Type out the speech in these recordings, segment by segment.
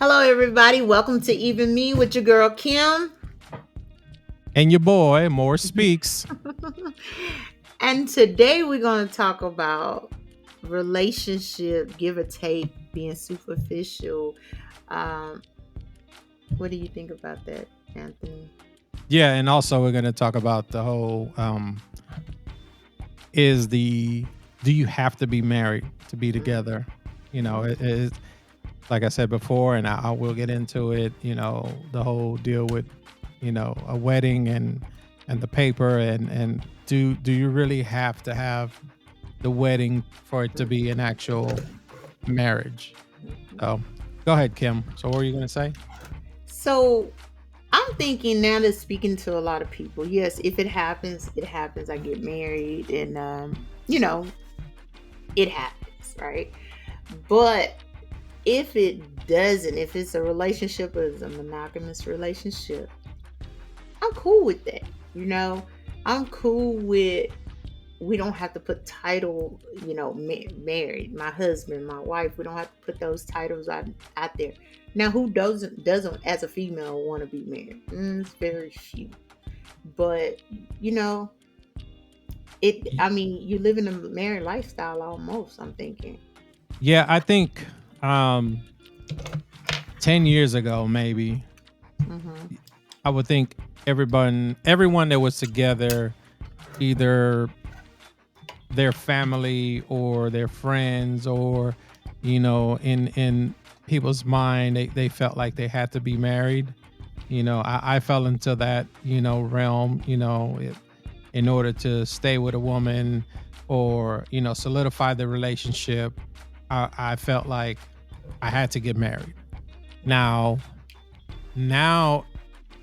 Hello, everybody. Welcome to Even Me with your girl Kim. And your boy, More Speaks. And today we're going to talk about relationship, give or take, being superficial. Um, what do you think about that, Anthony? Yeah, and also we're going to talk about the whole is the do you have to be married to be together? You know, it like I said before, and I will get into it. The whole deal with a wedding and the paper and do you really have to have the wedding for it to be an actual marriage? So go ahead, Kim. So what were you going to say? So I'm thinking now that speaking to a lot of people, yes, if it happens, it happens. I get married and, it happens, right? But if it doesn't, if it's a relationship or it's a monogamous relationship, I'm cool with that. You know, I'm cool with we don't have to put title, married, my husband, my wife. We don't have to put those titles out there. Now, who doesn't as a female want to be married? It's very few. But you know, it. Y- I mean, you live in a married lifestyle almost. I'm thinking. Yeah, I think um 10 years ago maybe Hmm. I would think everyone that was together, either their family or their friends, or in people's mind, they felt like they had to be married. I fell into that realm. In order to stay with a woman or solidify the relationship, I felt like I had to get married. Now now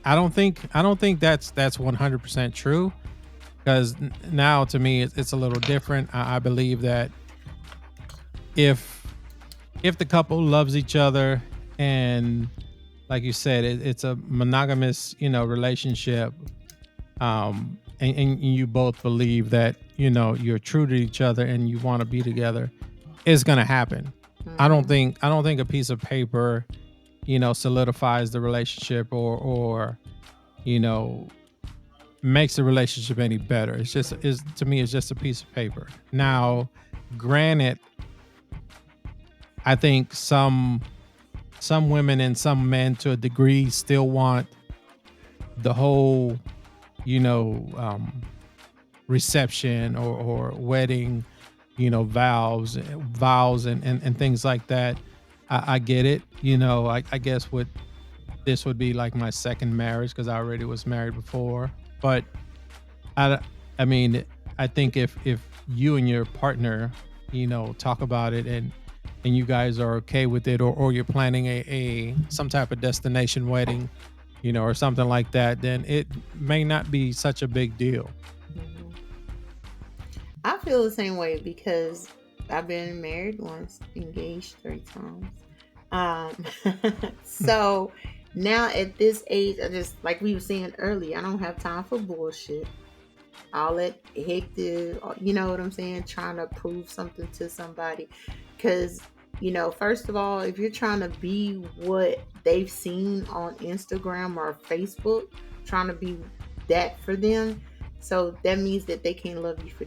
I don't think that's 100% true, because now to me it's a little different. I believe that if if the couple loves each other, and like you said, it's a monogamous relationship, and you both believe that you're true to each other and you want to be together, it's gonna happen. Hmm. I don't think a piece of paper solidifies the relationship, or you know makes the relationship any better. It's just is to me it's just a piece of paper. Now, granted, I think some women and some men to a degree still want the whole, you know, um, reception or wedding, vows and things like that. I get it. I guess what this would be like my second marriage, because I already was married before. But I I mean, I think if you and your partner, talk about it, and you guys are okay with it, or you're planning a some type of destination wedding, or something like that, then it may not be such a big deal. Hmm. I feel the same way because I've been married once, engaged 3 times. Um, so now at this age, I just like we were saying earlier, I don't have time for bullshit. All that hectic, you know what I'm saying? Trying to prove something to somebody, because first of all, if you're trying to be what they've seen on Instagram or Facebook, trying to be that for them, so that means that they can't love you for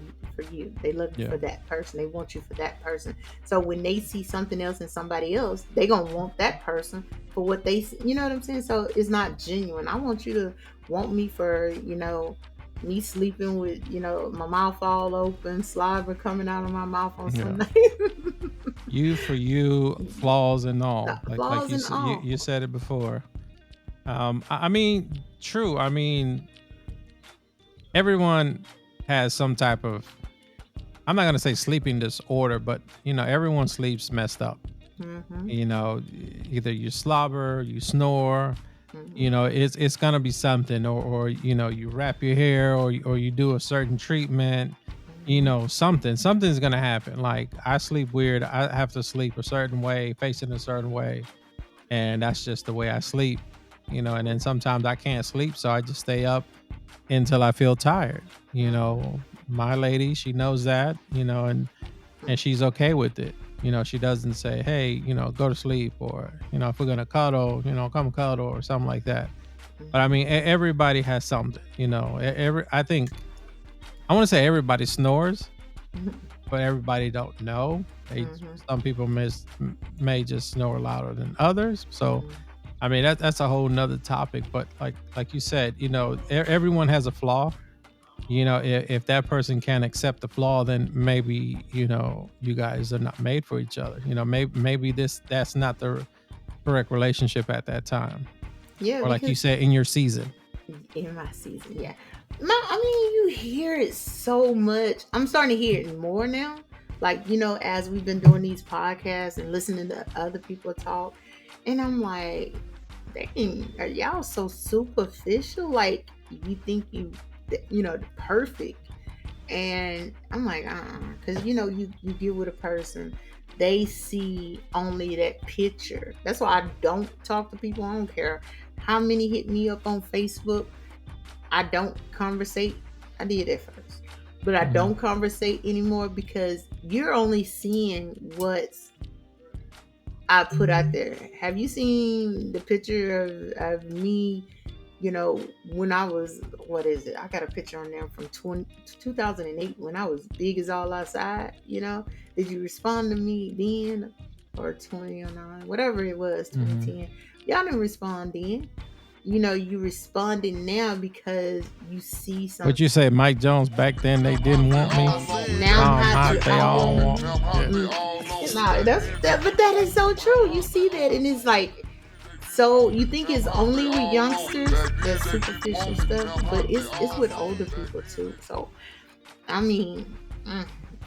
you. They love you Yeah. for that person. They want you for that person. So when they see something else in somebody else, they gonna want that person for what they see. You know what I'm saying? So it's not genuine. I want you to want me for me sleeping with my mouth all open, saliva coming out of my mouth on some Yeah. night. You for you, flaws and all. Like Flaws you and said, you, all. you said it before. I mean, true. I mean, everyone has some type of, I'm not gonna say sleeping disorder, but everyone sleeps messed up. Hmm. You know, either you slobber, you snore. Hmm. It's gonna be something, or you wrap your hair, or you do a certain treatment. Something's gonna happen. Like, I sleep weird. I have to sleep a certain way, facing a certain way, and that's just the way I sleep. And then sometimes I can't sleep, so I just stay up until I feel tired. Hmm. My lady, she knows that, and she's okay with it. She doesn't say, "Hey, go to sleep," or if we're gonna cuddle, come cuddle or something like that. But I mean, Mhm. everybody has something. Every I think I want to say everybody snores, but everybody don't know. Mhm. Some people may just snore louder than others. So Mhm. I mean, that's a whole nother topic. But like you said, everyone has a flaw. If that person can't accept the flaw, then maybe you guys are not made for each other. Maybe that's not the correct relationship at that time, Yeah, or like you because said, in your season. in my season, yeah. I mean, you hear it so much. I'm starting to hear it more now. Like, as we've been doing these podcasts and listening to other people talk, and I'm like, dang, are y'all so superficial? Like, you think perfect. And I'm like, because you get with a person, they see only that picture. That's why I don't talk to people. I don't care how many hit me up on Facebook. I don't conversate. I did at first, but I Mhm. don't conversate anymore because you're only seeing what's I put out there. Have you seen the picture of me? When I was, what is it? I got a picture on there from 2008 when I was big as all outside. Did you respond to me then or 2009, whatever it was, Mhm. 2010? Y'all didn't respond then. You responding now because you see What something. you say, Mike Jones? Back then they didn't want me. Now I'm Now I'm hot hot. to They all all. want me. Yeah. Nah, but that is so true. You see that, and it's like, so you think it's only with youngsters that superficial stuff, but it's with older people too. So I mean,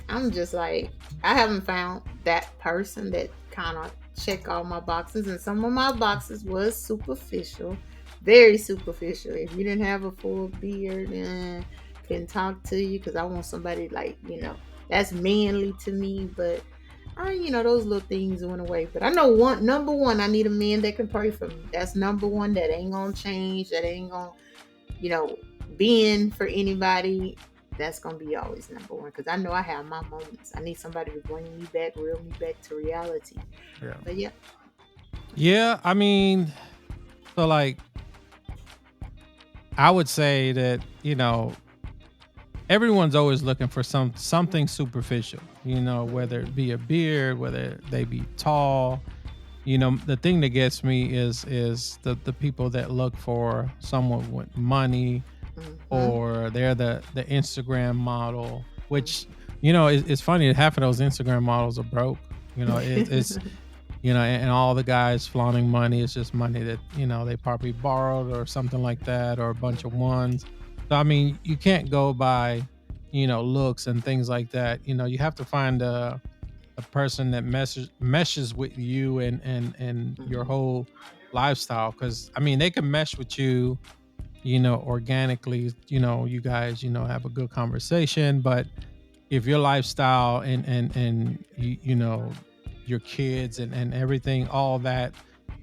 I'm just like, I haven't found that person that kind of check all my boxes, and some of my boxes was superficial, very superficial. If you didn't have a full beard, couldn't talk to you because I want somebody like that's manly to me. But those little things went away. But I know number one, I need a man that can pray for me. That's number one. That ain't gonna change. That ain't gonna you know, being for anybody, that's gonna be always number one. Because I know I have my moments. I need somebody to bring me back, reel me back to reality. Yeah. But yeah, Yeah. I mean, so like I would say that everyone's always looking for something superficial. Whether it be a beard, whether they be tall. The thing that gets me is the people that look for someone with money, mm-hmm, or they're the Instagram model, which mm-hmm. it's funny that half of those Instagram models are broke. It's and all the guys flaunting money is just money that they probably borrowed or something like that, or a bunch of ones. So I mean, you can't go by looks and things like that. You have to find a person that meshes with you and your Mm-hmm. whole lifestyle, because I mean they can mesh with you organically. You guys have a good conversation, but if your lifestyle and your kids and everything, all that,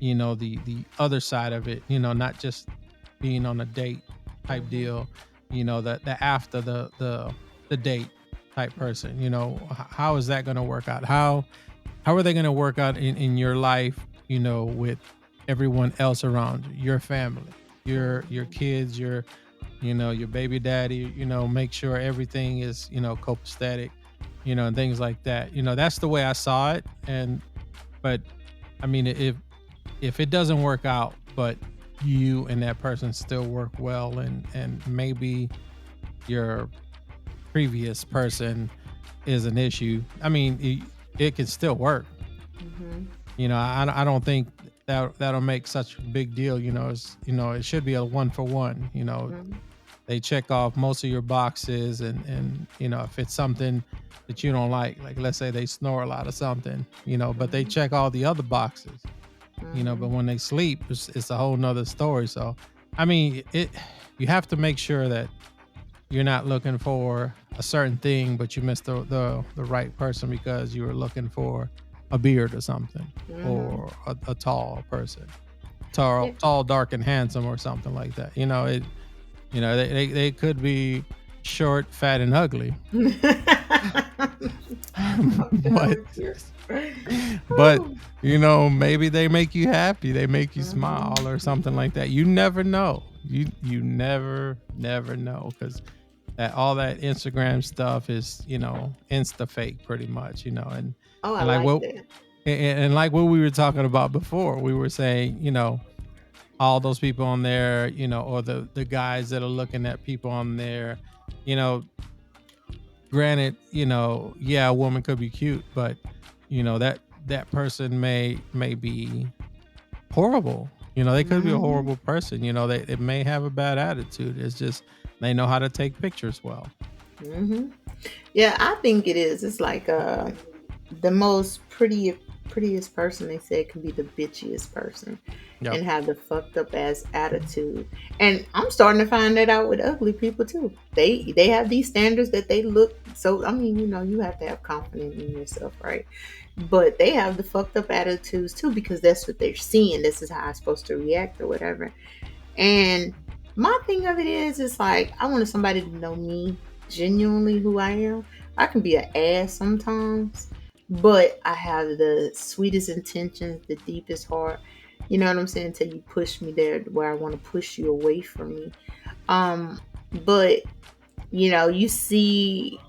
the other side of it, not just being on a date type Mm-hmm. deal, the after the date type person, how is that going to work out? How are they going to work out in your life, with everyone else around you, your family, your Mm-hmm. kids, your baby daddy, make sure everything is, copacetic, and things like that. That's the way I saw it. But I mean, if it doesn't work out, but you and that person still work well, and maybe your previous person is an issue, I mean, it can still work. Mm-hmm. I don't think that'll make such a big deal. It should be a one for one. Mm-hmm. They check off most of your boxes, and if it's something that you don't like let's say they snore a lot or something, but they Mm-hmm. check all the other boxes, but Mm-hmm. when they sleep, it's a whole nother story. So I mean, you have to make sure that you're not looking for a certain thing, but you missed the right person because you were looking for a beard or something, Mm-hmm. or a tall person, Yeah. tall, dark, and handsome, or something like that. They could be short, fat, and ugly. I'm done but with you. but Whew. maybe they make you happy, they make you Mhm, smile or something mhm. like that. You never know. You never know, because that all that Instagram stuff is, insta fake pretty much, and Oh, I and like like what that. and like what we were talking about before, we were saying, all those people on there, or the guys that are looking at people on there, you know, granted, yeah, a woman could be cute, but that person may be horrible. They could be a Mhm, horrible person. They may have a bad attitude. It's just they know how to take pictures well. mhm. Yeah, I think it is. It's like the most prettiest person they said can be the bitchiest person Yep. and have the fucked up ass attitude. And I'm starting to find that out with ugly people too. They have these standards that they look so I mean, you have to have confidence in yourself, right? But they have the fucked up attitudes too because that's what they're seeing. This is how I'm supposed to react or whatever. And my thing of it is, it's like I wanted somebody to know me genuinely who I am. I can be an ass sometimes, but I have the sweetest intentions, the deepest heart. You know what I'm saying? Until you push me there where I want to push you away from me. But you see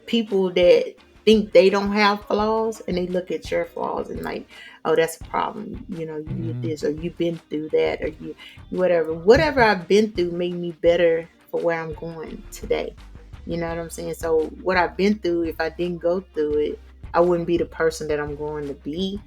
people that think they don't have flaws and they look at your flaws and like, oh, that's a problem. You did Hmm. this or you've been through that or you whatever I've been through made me better for where I'm going today. You know what I'm saying? So what I've been through, if I didn't go through it, I wouldn't be the person that I'm going to be.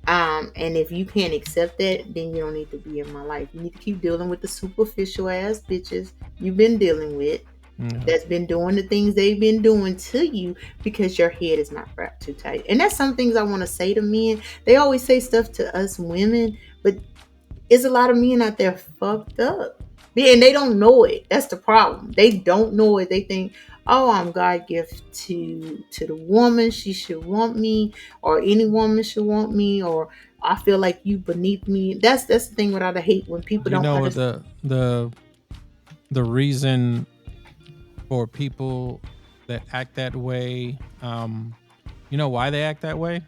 And if you can't accept that, then you don't need to be in my life. You need to keep dealing with the superficial ass bitches you've been dealing with Yeah. that's been doing the things they've been doing to you because your head is not wrapped too tight. And that's some things I want to say to men. They always say stuff to us women, but it's a lot of men out there fucked up. Yeah, and they don't know it. That's the problem. They don't know it. They think, oh, I'm God gift to the woman. She should want me, or any woman should want me, or I feel like you beneath me. That's the thing what I hate when people You don't know understand. the reason for people that act that way, you know why they act that way?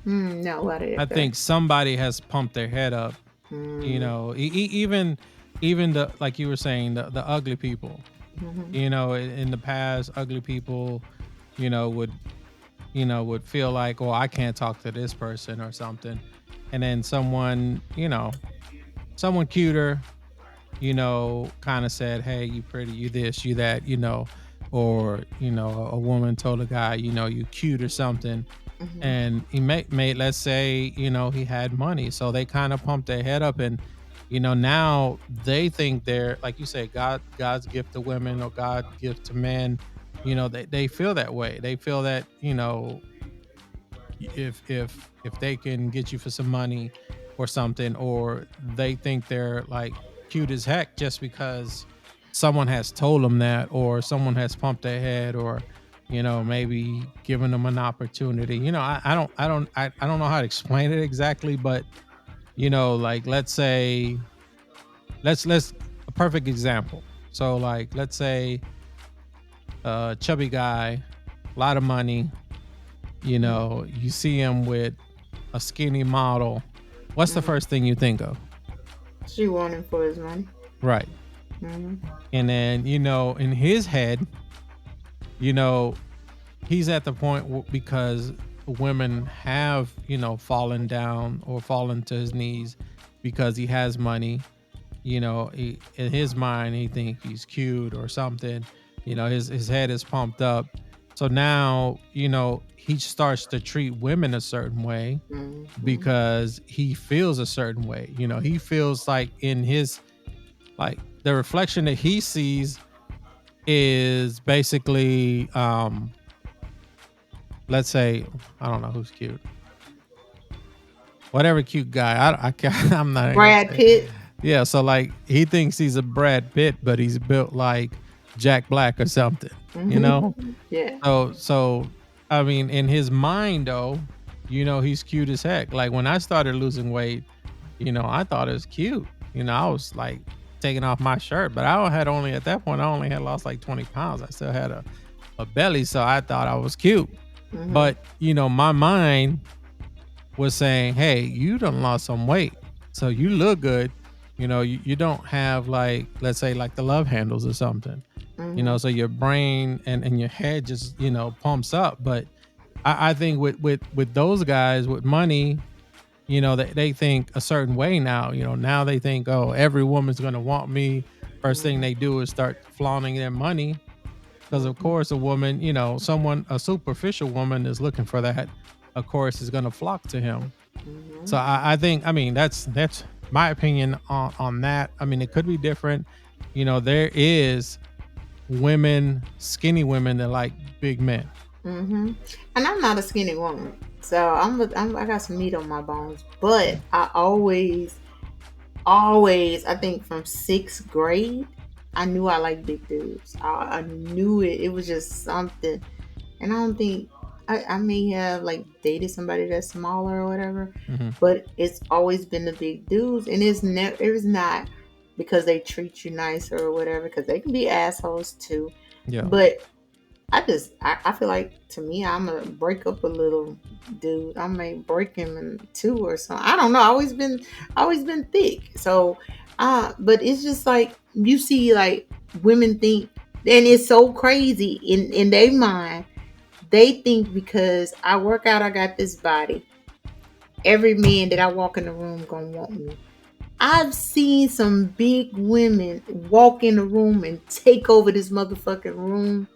No, why did I that? think somebody has pumped their head up. Mm, Even the, like you were saying, the ugly people. hmm In the past, ugly people, would feel like, oh, I can't talk to this person or something, and then someone cuter, kind of said, hey, you pretty, you this, you that, or a woman told a guy, you cute or something, hmm and he made, let's say, he had money, so they kind of pumped their head up, and now they think they're, like you say, God's gift to women or God gift to men. They feel that way. They feel that, if they can get you for some money or something, or they think they're like cute as heck just because someone has told them that, or someone has pumped their head, or maybe given them an opportunity. I don't know how to explain it exactly, but like, let's say, let's a perfect example. So, like, let's say a chubby guy, a lot of money, you see him with a skinny model. What's the hmm first thing you think of? She wanted for his money. Right. Hmm And then, in his head, you know, he's at the point because women have, fallen down or fallen to his knees because he has money. In his mind, he think he's cute or something. His head is pumped up. So now, he starts to treat women a certain way hmm because he feels a certain way. He feels like, in his, like, the reflection that he sees is basically, let's say, I don't know who's cute, whatever cute guy. I can't, I'm not even gonna Brad say. Pitt. Yeah, so like he thinks he's a Brad Pitt, but he's built like Jack Black or something. You know. Yeah. So I mean, in his mind though, he's cute as heck. Like when I started losing weight, I thought it was cute. I was like taking off my shirt, but I had only, at that point, I only had lost like 20 pounds. I still had a belly, so I thought I was cute. Mhm. But my mind was saying, "Hey, you done lost some weight, so you look good. You don't have like, let's say, like the love handles or something. Mhm. So your brain and your head just pumps up. But I think with those guys with money, they think a certain way now. Now they think, oh, every woman's gonna want me. First thing Mhm. they do is start flaunting their money because of Mhm. course a woman, a superficial woman is looking for that. Of course, is gonna flock to him. So Mhm. I think, I mean, that's my opinion on that. I mean, it could be different. There is skinny women that like big men. Mhm. And I'm not a skinny woman, so I got some meat on my bones. But I always, I think from sixth grade, I knew I liked big dudes. I knew it. It was just something. And I don't think I may have like dated somebody that's smaller or whatever, Hmm. but it's always been the big dudes, and it's not because they treat you nicer or whatever, because they can be assholes too. Yeah, But I feel like to me, I'm gonna break up a little dude. I may break him in two or something. I don't know. Always been thick. So, but it's just like you see, like women think, and it's so crazy in their mind. They think because I work out, I got this body. Every man that I walk in the room gonna want me. I've seen some big women walk in the room and take over this motherfucking room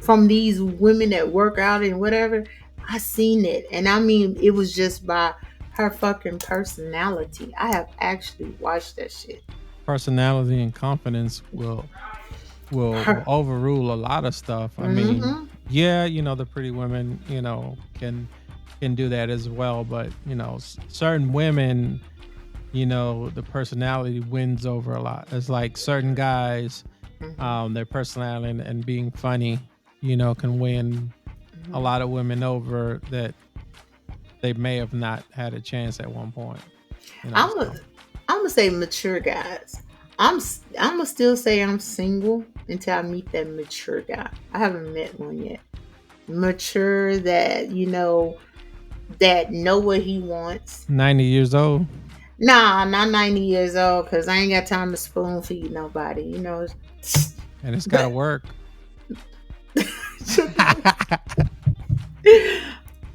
from these women that work out and whatever. I seen it, and I mean, it was just by her fucking personality. I have actually watched that shit. personality and confidence will Her. overrule a lot of stuff. I mean, Mm-hmm. yeah, the pretty women, can do that as well, but certain women, the personality wins over a lot. It's like certain guys, Mm-hmm. their personality and being funny, can win a Mm-hmm. lot of women over that they may have not had a chance at one point. I'm a, So I'm gonna say mature guys. I'm gonna still say I'm single until I meet that mature guy. I haven't met one yet. Mature that that know what he wants. 90 years old, Nah, not 90 years old, because I ain't got time to spoon feed nobody. and it's got to But work.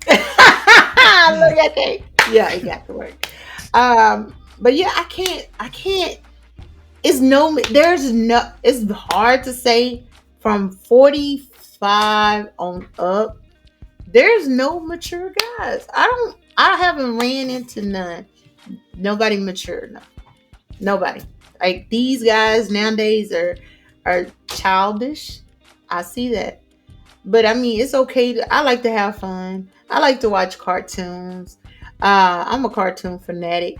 look at that. Yeah, it got to work. But yeah, I can't. It's hard to say from 45 on up. There's no mature guys. I haven't ran into none. Nobody mature enough. Nobody. Like these guys nowadays are childish. I see that. But I mean, it's okay. I like to have fun. I like to watch cartoons. I'm a cartoon fanatic,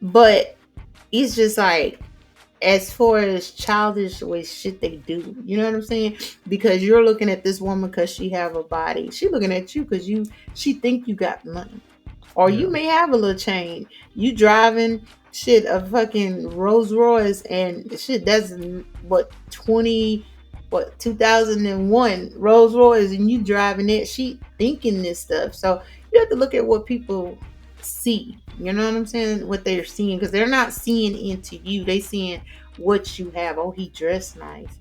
but it's just like as far as childish way shit they do. You know what I'm saying? Because you're looking at this woman because she have a body. She looking at you because she think you got money, or Yeah, you may have a little chain. You driving shit a fucking Rolls Royce and shit. That's what 2001 Rolls Royce, and you driving it. She thinking this stuff. So you have to look at what people see. You know what I'm saying? What they're seeing, because they're not seeing into you. They seeing what you have. Oh, he dressed nice.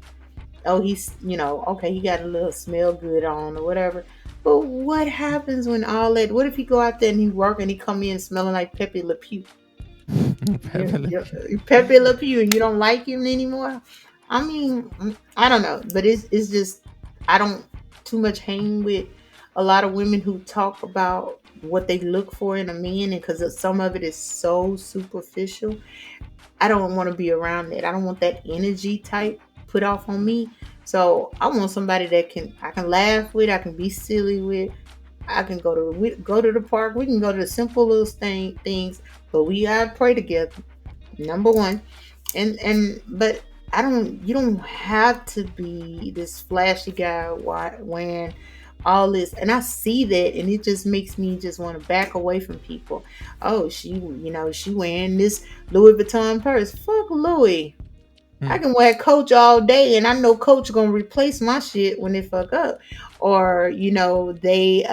Oh, he's okay. He got a little smell good on or whatever. But what happens when all that? What if he go out there and he work and he come in smelling like Pepe Le Pew? Pepe Le Pepe Pew. Le Pew, and you don't like him anymore. I mean, I don't know, but it's just I don't too much hang with a lot of women who talk about what they look for in a man, and because some of it is so superficial. I don't want to be around that. I don't want that energy type put off on me. So I want somebody that I can laugh with, I can be silly with. I can go to the park. We can go to the simple little things, but we gotta pray together. Number one, and but I don't. You don't have to be this flashy guy wearing all this, and I see that, and it just makes me just want to back away from people. Oh, she wearing this Louis Vuitton purse. Fuck Louis. I Hmm. can wear Coach all day, and I know Coach gonna replace my shit when they fuck up. or they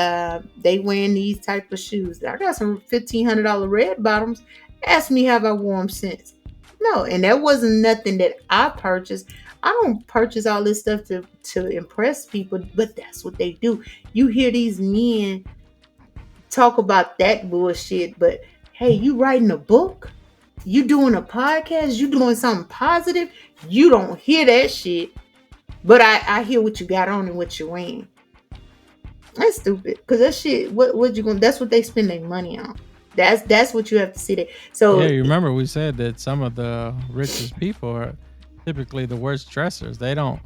wearing these type of shoes. I got some $1,500 red bottoms. Ask me have I worn them since. No, and that wasn't nothing that I purchased. I don't purchase all this stuff to impress people, but that's what they do. You hear these men talk about that bullshit, but hey, you writing a book? You doing a podcast? You doing something positive? You don't hear that shit. But I hear what you got on and what you're wearing. That's stupid. Cause that shit, what you gonna? That's what they spend their money on. That's what you have to see there. Yeah, So, you remember we said that some of the richest people are typically the worst dressers. They don't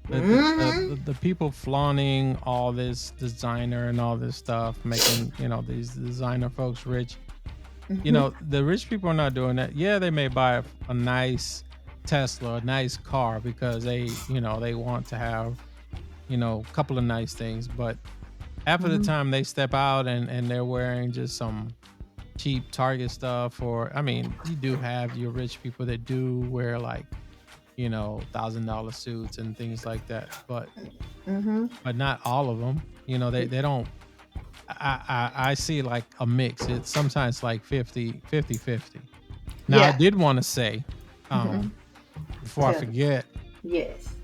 mm-hmm, the people flaunting all this designer and all this stuff, making these designer folks rich. mm-hmm, The rich people are not doing that. Yeah, they may buy a nice Tesla, a nice car because they want to have a couple of nice things, but half of the mm-hmm, time they step out and they're wearing just some cheap Target stuff. Or I mean, you do have your rich people that do wear like $1,000 suits and things like that, mm-hmm. but not all of them. They don't. I see like a mix. It's sometimes like 50-50. Now I Yeah. did want to say, Mm-hmm. before I Tell me. forget, Yes.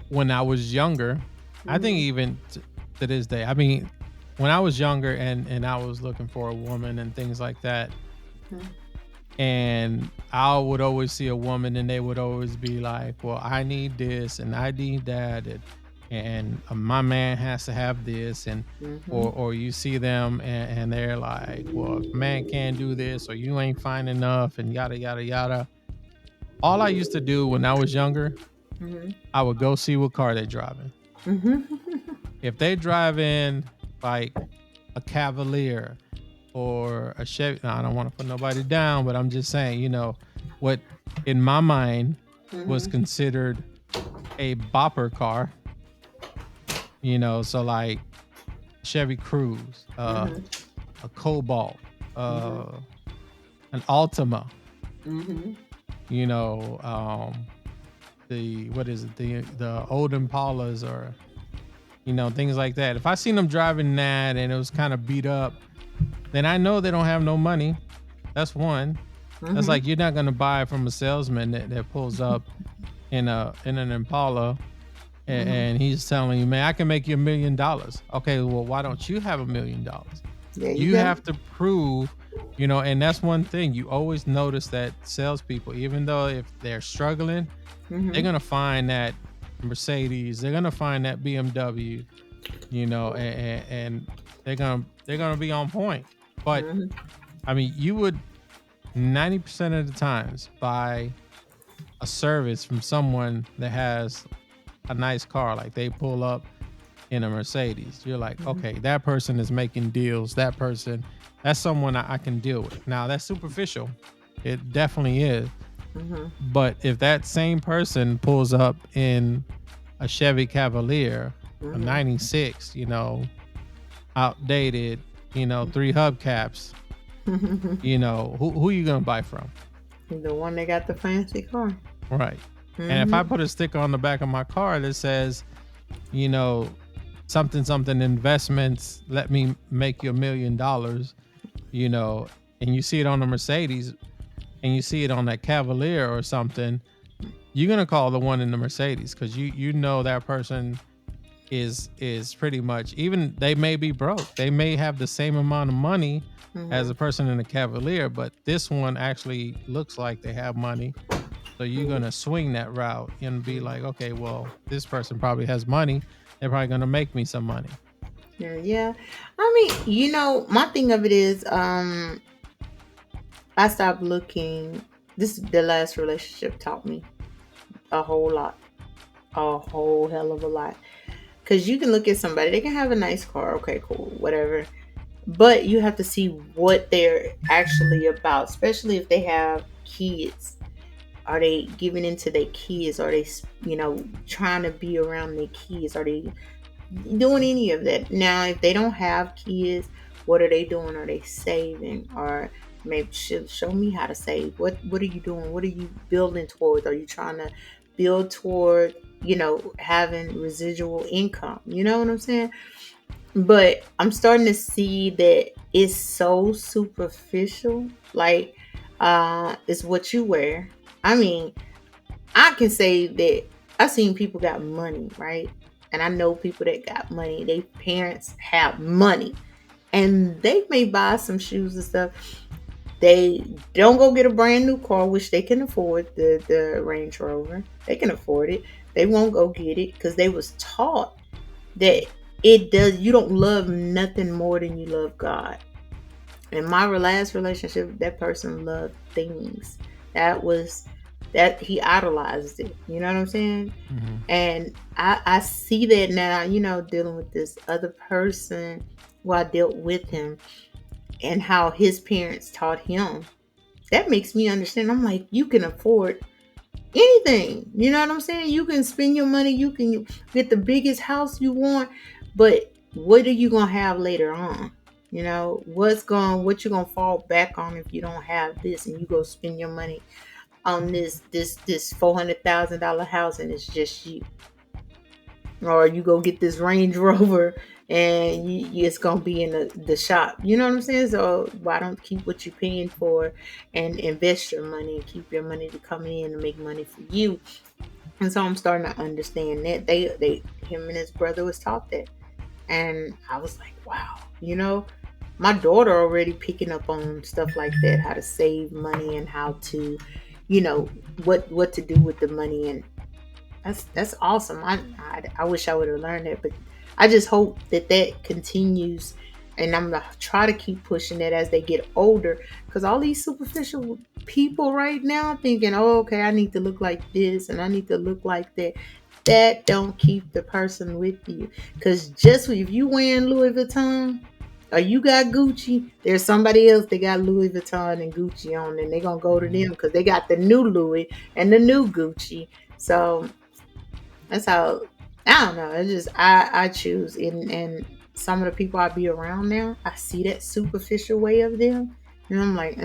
when I was younger, I think Mm-hmm. even to this day, I mean, when I was younger and I was looking for a woman and things like that, and I would always see a woman and they would always be like, well, I need this and I need that, and my man has to have this, and Mm-hmm. or you see them and they're like, well, if a man can't do this or you ain't fine enough and yada yada yada. All I used to do when I was younger, Mm-hmm. I would go see what car they driving. Mm-hmm. If they drive in like a Cavalier or a Chevy, now, I don't want to put nobody down, but I'm just saying, what in my mind was Mm-hmm. considered a bopper car, so like Chevy Cruze, Mm-hmm. a Cobalt, Mm-hmm. uh, an Altima, Mm-hmm. you know, the what is it, the old Impalas, or things like that. If I seen them driving that and it was kind of beat up, then I know they don't have no money. That's one. That's Mm-hmm. like you're not gonna buy from a salesman that pulls up in an Impala, Mm-hmm. and he's telling you, man, I can make you $1 million. Okay, well, why don't you have $1 million? There you You go. have to prove, and that's one thing you always notice, that salespeople, even though if they're struggling, they're Mm-hmm. gonna find that Mercedes, they're gonna find that BMW, and they're gonna be on point. But Mm-hmm. I mean, you would 90% of the times buy a service from someone that has a nice car, like they pull up in a Mercedes. You're like, Mm-hmm. okay, that person is making deals. That person, that's someone I can deal with. Now that's superficial. It definitely is. Mm-hmm. But if that same person pulls up in a Chevy Cavalier, a Mm-hmm. 96, outdated, three hubcaps, who you gonna buy from? The one that got the fancy car. Right. And if I Mm-hmm. put a sticker on the back of my car that says, you know, something something investments, let me make you $1 million, you know, and you see it on the Mercedes and you see it on that Cavalier or something, you're gonna call the one in the Mercedes, because you know that person is pretty much, even they may be broke. They may have the same amount of money as Mm-hmm. a person in the Cavalier, but this one actually looks like they have money. So you're gonna swing that route and be like, okay, well, this person probably has money. They're probably gonna make me some money. Yeah, yeah. I mean, my thing of it is, I stopped looking. This the last relationship taught me a whole lot, a whole hell of a lot. Because you can look at somebody, they can have a nice car, okay, cool, whatever. But you have to see what they're actually about, especially if they have kids. Are they giving into their kids? Are they, trying to be around their kids? Are they doing any of that? Now, if they don't have kids, what are they doing? Are they saving? Or maybe show me how to save. What are you doing? What are you building towards? Are you trying to build toward? having residual income. You know what I'm saying? But I'm starting to see that it's so superficial. Like, it's what you wear. I mean, I can say that I've seen people got money, right? And I know people that got money. Their parents have money, and they may buy some shoes and stuff. They don't go get a brand new car, which they can afford, the Range Rover. They can afford it. They won't go get it because they was taught that it does. You don't love nothing more than you love God. In my last relationship, that person loved things. That was that he idolized it. You know what I'm saying? Hmm. And I see that now. Dealing with this other person, who I dealt with him, and how his parents taught him. That makes me understand. I'm like, you can afford anything. You know what I'm saying? You can spend your money. You can get the biggest house you want, but what are you gonna have later on? What you gonna fall back on if you don't have this, and you go spend your money on this $400,000 house, and it's just you, or you go get this Range Rover, and it's gonna be in the shop. You know what I'm saying? So why don't keep what you're paying for and invest your money and keep your money to come in and make money for you? And so I'm starting to understand that him and his brother was taught that, and I was like, wow, my daughter already picking up on stuff like that, how to save money and how to, you know, what to do with the money, and that's awesome. I wish I would have learned that, but I just hope that continues, and I'm gonna try to keep pushing that as they get older, because all these superficial people right now thinking, oh, okay, I need to look like this and I need to look like that. That don't keep the person with you, because just if you wearing Louis Vuitton or you got Gucci, there's somebody else that got Louis Vuitton and Gucci on, and they're gonna go to Hmm. them because they got the new Louis and the new Gucci. So that's how, I don't know. It's just I choose, and some of the people I be around now, I see that superficial way of them, and I'm like,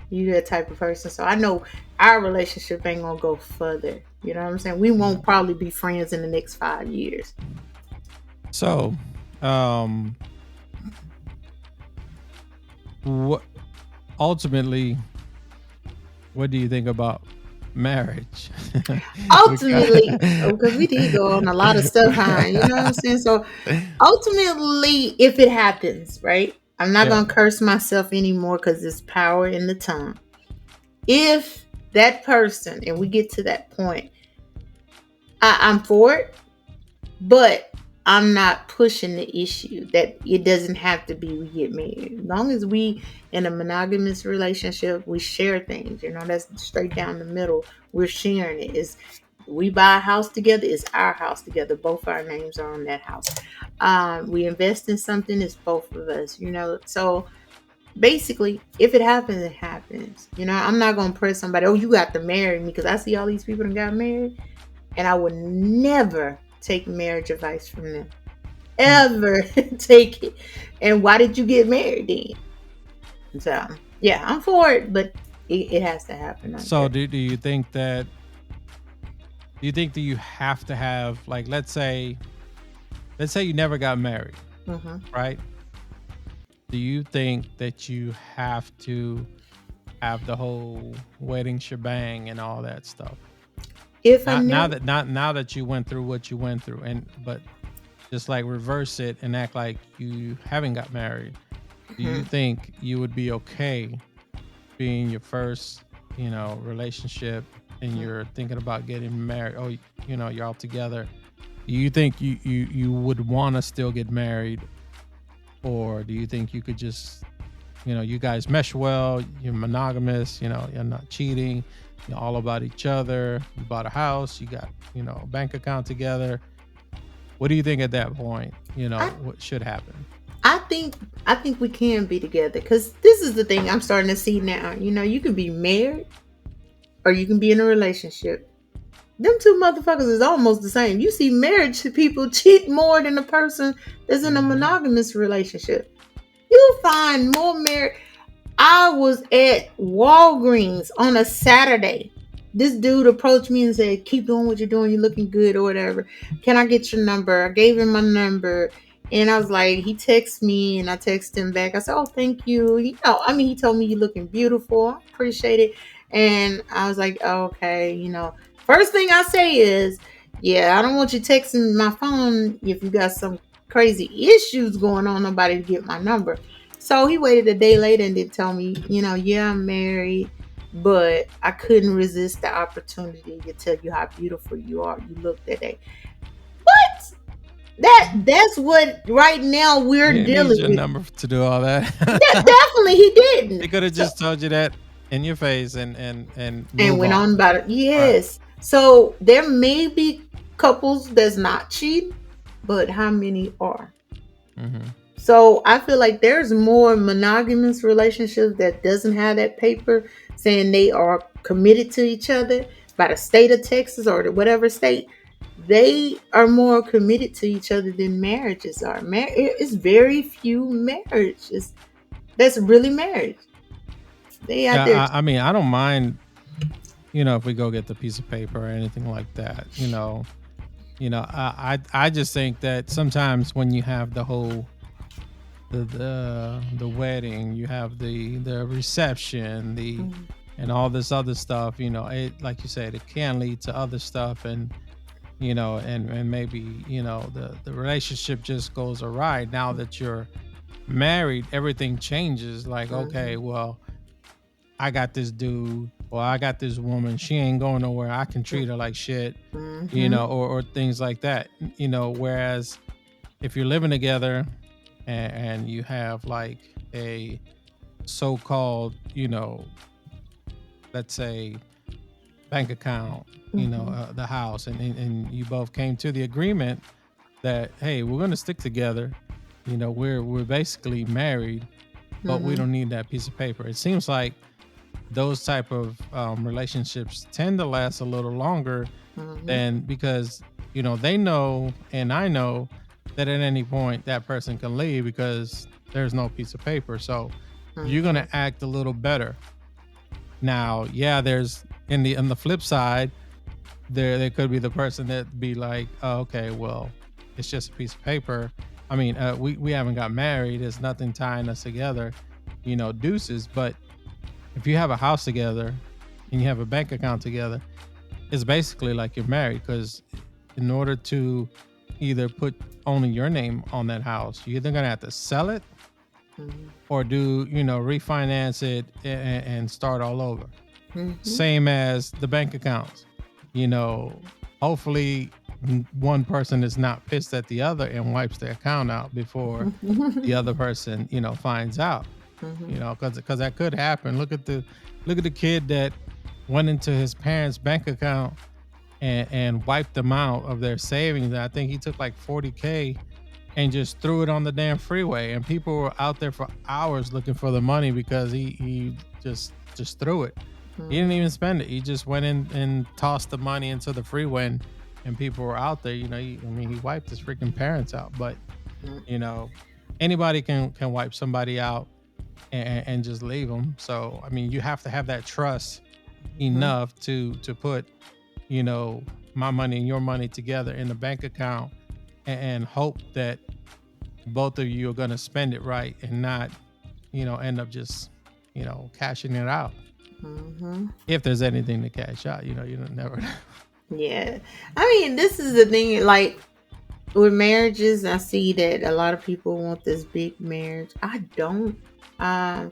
you that type of person. So I know our relationship ain't gonna go further. You know what I'm saying? We Yeah. won't probably be friends in the next 5 years. So, um, what ultimately, what do you think about marriage? Ultimately, Because- because we did go on a lot of stuff, huh? You know what I'm saying? So ultimately, if it happens, right? I'm not yeah. gonna curse myself anymore because there's power in the tongue. If that person, and we get to that point, I'm for it, but I'm not pushing the issue that it doesn't have to be we get married. As long as we in a monogamous relationship, we share things. That's straight down the middle. We're sharing it. Is we buy a house together, it's our house together. Both our names are on that house. We invest in something, it's both of us. So basically, if it happens, it happens. I'm not gonna press somebody, oh, you got to marry me, because I see all these people that got married, and I would never take marriage advice from them. Mm. Ever take it. And why did you get married then? So yeah, I'm for it, but it has to happen, I So, guess. do you think that that you have to have, like, let's say you never got married, Hmm. right? Do you think that you have to have the whole wedding shebang and all that stuff? If I Not now never, that not now that you went through what you went through, and but just like reverse it and act like you haven't got married. Do you hmm, think you would be okay being your first, relationship, and you're thinking about getting married? Oh, you're all together. Do you think you would want to still get married, or do you think you could just, you guys mesh well, you're monogamous, you're not cheating, you're all about each other, you bought a house, you got, a bank account together. What do you think at that point, I what should happen? I think I think we can be together, because this is the thing I'm starting to see now. You can be married or you can be in a relationship. Them two motherfuckers is almost the same. You see marriage people cheat more than a person that's in a Hmm. monogamous relationship. You find more married. I was at Walgreens on a Saturday. this dude approached me and said, "Keep doing what you're doing. You're looking good, or whatever. Can I get your number?" I gave him my number, and I was like, he texted me, and I texted him back. I said, "Oh, thank you." I mean, he told me you're looking beautiful. I appreciate it, and I was like, oh, okay, First thing I say is, yeah, I don't want you texting my phone if you got some crazy issues going on. Nobody to get my number. So he waited a day later and did tell me, yeah, I'm married, but I couldn't resist the opportunity to tell you how beautiful you are. You look that day. What? That's what right now He we're didn't need dealing your with. number to do all that. Definitely he He didn't. could have So just told you that in your face and and move went on. on about it. Right. Yes. So there may be couples that's not cheating, but how many are? Mm-hmm. So I feel like there's more monogamous relationships that doesn't have that paper saying they are committed to each other by the state of Texas or whatever state. They are more committed to each other than marriages are. It's very few marriages that's really marriage. They out Yeah, there. I mean, I don't mind, if we go get the piece of paper or anything like that. I just think that sometimes when you have the whole the wedding, you have the reception, the Mhm, and all this other stuff. It, like you said, it can lead to other stuff, and maybe the relationship just goes awry. Now that you're married, everything changes. Like, okay, mhm, well, I got this dude or I got this woman. She ain't going nowhere. I can treat her like shit, mhm, or things like that. Whereas if you're living together and you have like a so-called, let's say bank account, mhm, the house, and you both came to the agreement that, hey, we're going to stick together. We're basically married, but we mhm, don't need that piece of paper. It seems like those type of relationships tend to last a little longer mhm, than, because they know and I know that at any point that person can leave because there's no piece of paper. So you're mhm, gonna act a little better. Now, yeah, there's in the flip side, there could be the person that be like, oh, okay, well, it's just a piece of paper. I mean, we haven't got married. There's nothing tying us together. Deuces. But if you have a house together and you have a bank account together, it's basically like you're married, because in order to either put only your name on that house, you're either gonna have to sell it mhm, or refinance it and start all over. mhm. Same as the bank accounts. You know, hopefully one person is not pissed at the other and wipes their account out before the other person, finds out. Mhm, Because that could happen. Look at the kid that went into his parents' bank account and wiped them out of their savings. I think he took like 40K and just threw it on the damn freeway. And people were out there for hours looking for the money because he just threw it. He didn't mhm, even spend it. He just went in and tossed the money into the freeway, and people were out there. He wiped his freaking parents out. But mhm, you know, anybody can wipe somebody out and just leave them. So I mean, you have to have that trust mhm, enough to put you know my money and your money together in the bank account, and hope that both of you are going to spend it right and not end up just cashing it out. mhm. If there's anything to cash out, you don't never. Yeah. I mean, this is the thing. Like with marriages, I see that a lot of people want this big marriage. I don't. Um,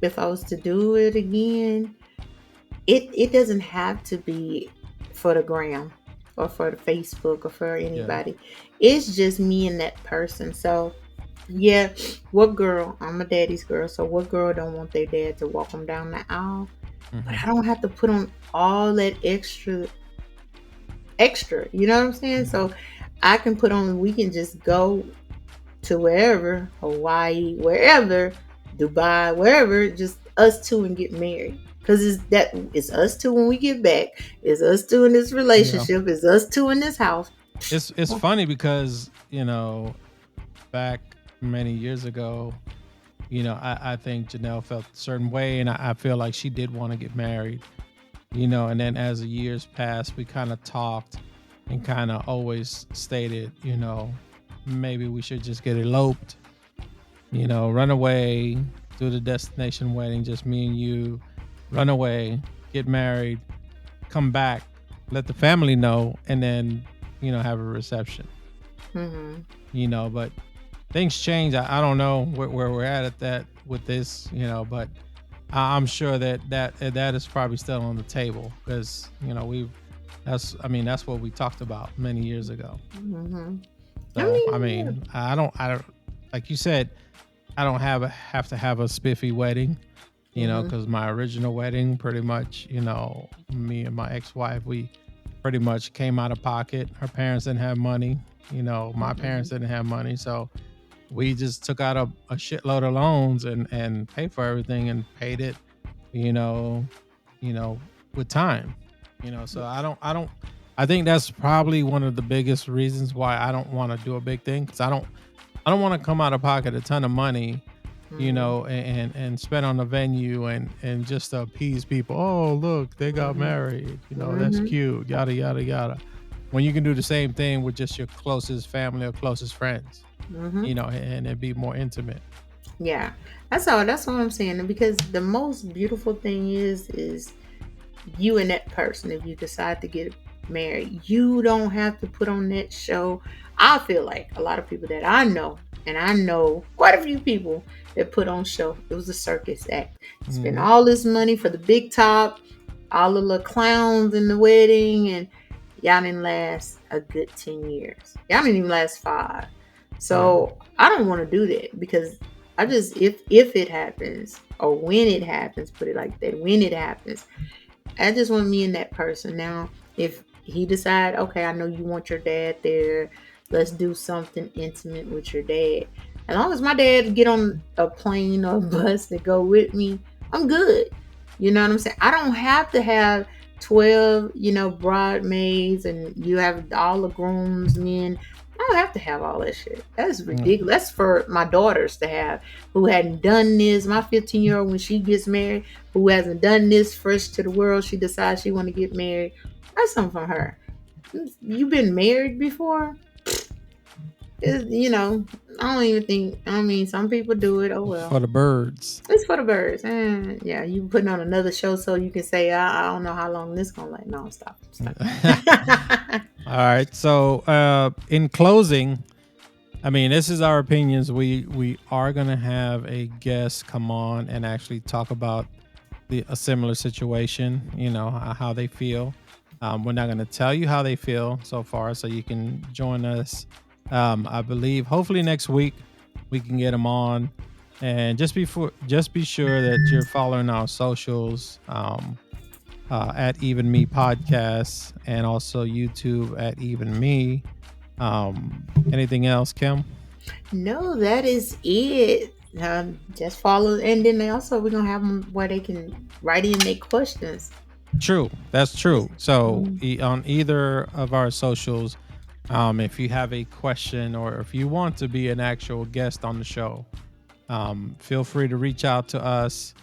if I was to do it again, it doesn't have to be for the gram or for the Facebook or for Yeah. anybody. It's just me and that person. So yeah, what girl? I'm a daddy's girl. So what girl don't want their dad to walk them down the aisle? But Hmm. I don't have to put on all that extra. You know what I'm saying? Yeah. So I can put on. We can just go to wherever, Hawaii, wherever, Dubai, wherever, just us two and get married. Cause it's us two when we get back. It's us two in this Yeah. relationship. It's us two in this house. It's funny because back many years ago, I think Janelle felt a certain way, and I feel like she did want to get married. And then as the years passed, we kind of talked and kind of always stated, maybe we should just get eloped, run away, do the destination wedding, just me and you, run away, get married, come back, let the family know, and then, have a reception, Mm-hmm. but things change. I don't know where we're at that with this, but I'm sure that is probably still on the table because, that's what we talked about many years ago. Mm-hmm. I So, I mean, mean, I don't, like you said, I don't have to have a spiffy wedding, mm-hmm. because my original wedding, pretty much, me and my ex-wife, we pretty much came out of pocket. Her parents didn't have money, my Mm-hmm. parents didn't have money, so we just took out a shitload of loans and paid for everything and paid it, you know, you know, with time, So I think that's probably one of the biggest reasons why I don't want to do a big thing because I don't want to come out of pocket a ton of money, Mm-hmm. and spend on the venue and just to appease people. Oh, look, they got Mm-hmm. married. That's Mm-hmm. cute. Yada yada yada. When you can do the same thing with just your closest family or closest friends, Mm-hmm. and it'd be more intimate. Yeah, that's all. That's what I'm saying. Because the most beautiful thing is you and that person. If you decide to get married, you don't have to put on that show. I feel like a lot of people that I know, and I know quite a few people that put on show. It was a circus act. Spend Hmm. all this money for the big top, all the little clowns in the wedding, and y'all didn't last a good 10 years. Y'all didn't even last 5. Yeah. So I don't want to do that because I just if it happens or when it happens, put it like that, when it happens, I just want me and that person. Now, if he decide, okay, I know you want your dad there, let's do something intimate with your dad. As long as my dad get on a plane or a bus to go with me, I'm good. You know what I'm saying? I don't have to have 12, bridesmaids and you have all the groomsmen. I don't have to have all that shit. That's Mm. ridiculous. That's for my daughters to have who hadn't done this. My 15-year-old, when she gets married, who hasn't done this fresh to the world, she decides she want to get married. That's something for her. You've been married before? I don't even think. I mean, some people do it. Oh well, For the birds. it's for the birds. And yeah, you putting on another show so you can say, I don't know how long this gonna last. No, stop, stop. All right. So, in closing, I mean, this is our opinions. We are gonna have a guest come on and actually talk about a similar situation. How they feel. We're not gonna tell you how they feel so far, so you can join us. I believe hopefully next week we can get them on, and just be sure that you're following our socials. At Even Me Podcasts and also YouTube at Even Me. Anything else, Kim? No, that is it. Just follow, and then we're gonna have them where they can write in their questions. True, that's true. So Mhm. on either of our socials, if you have a question or if you want to be an actual guest on the show, feel free to reach out to us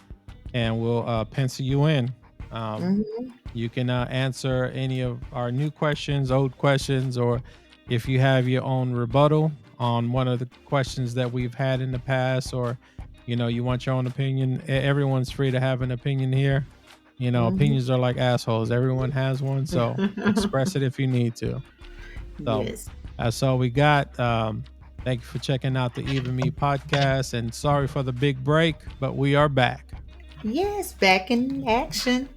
and we'll pencil you in. Um, Mhm. you can answer any of our new questions, old questions, or if you have your own rebuttal on one of the questions that we've had in the past, or you want your own opinion. Everyone's free to have an opinion here. Mhm. Opinions are like assholes. Everyone has one, so express it if you need to. So Yes. that's all we got. Thank you for checking out the Even Me podcast, and sorry for the big break, but we are back. Yes, back in action.